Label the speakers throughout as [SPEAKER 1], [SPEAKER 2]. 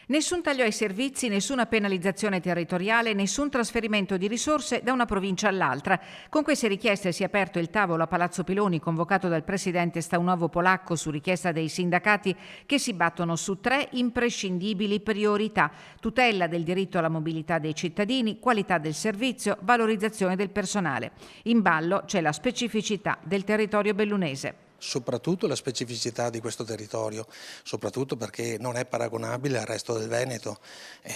[SPEAKER 1] Nessun taglio ai servizi, nessuna penalizzazione territoriale, nessun trasferimento di risorse da una provincia all'altra. Con queste richieste si è aperto il tavolo a Palazzo Piloni convocato dal presidente Staunovo Polacco su richiesta dei sindacati che si battono su 3 imprescindibili priorità: tutela del diritto alla mobilità dei cittadini, qualità del servizio, valorizzazione del personale. In ballo c'è la specificità del territorio bellunese.
[SPEAKER 2] Soprattutto la specificità di questo territorio, soprattutto perché non è paragonabile al resto del Veneto.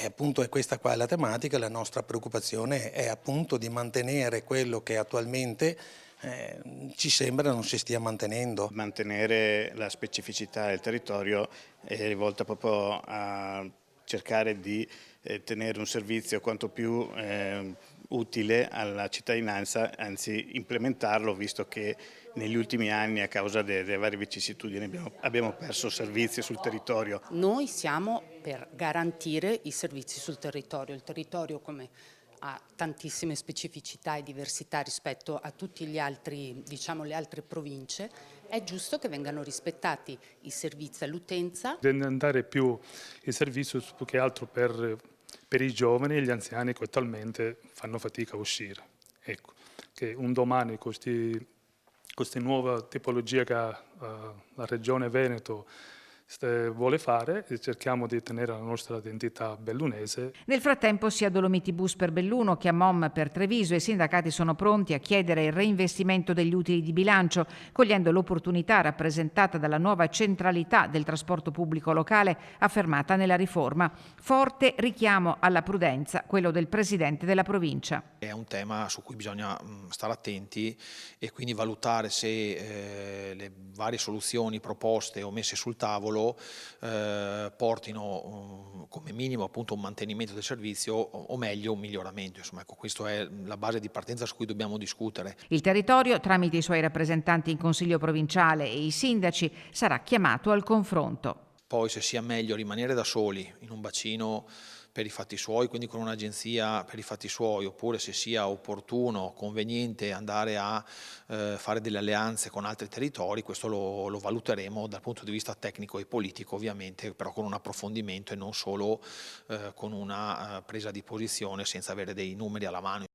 [SPEAKER 2] Appunto è questa qua la tematica, la nostra preoccupazione è appunto di mantenere quello che attualmente ci sembra non si stia mantenendo.
[SPEAKER 3] Mantenere la specificità del territorio è rivolta proprio a cercare di tenere un servizio quanto più utile alla cittadinanza, anzi implementarlo, visto che negli ultimi anni a causa delle varie vicissitudini abbiamo perso servizi sul territorio.
[SPEAKER 4] Noi siamo per garantire i servizi sul territorio. Il territorio, come ha tantissime specificità e diversità rispetto a tutti gli altri, le altre province, è giusto che vengano rispettati i servizi all'utenza.
[SPEAKER 5] Deve andare più il servizio più che altro per i giovani e gli anziani che attualmente fanno fatica a uscire. Ecco, che un domani questa nuova tipologia che la Regione Veneto vuole fare, e cerchiamo di tenere la nostra identità bellunese.
[SPEAKER 1] Nel frattempo sia Dolomiti Bus per Belluno che Amom per Treviso i sindacati sono pronti a chiedere il reinvestimento degli utili di bilancio, cogliendo l'opportunità rappresentata dalla nuova centralità del trasporto pubblico locale affermata nella riforma. Forte richiamo alla prudenza, quello del presidente della provincia.
[SPEAKER 6] È un tema su cui bisogna stare attenti e quindi valutare se le varie soluzioni proposte o messe sul tavolo portino come minimo appunto un mantenimento del servizio o meglio un miglioramento. Insomma, ecco, questa è la base di partenza su cui dobbiamo discutere.
[SPEAKER 1] Il territorio, tramite i suoi rappresentanti in Consiglio provinciale e i sindaci, sarà chiamato al confronto.
[SPEAKER 6] Poi se sia meglio rimanere da soli in un bacino per i fatti suoi, quindi con un'agenzia per i fatti suoi, oppure se sia opportuno, conveniente andare a fare delle alleanze con altri territori, questo lo valuteremo dal punto di vista tecnico e politico ovviamente, però con un approfondimento e non solo con una presa di posizione senza avere dei numeri alla mano.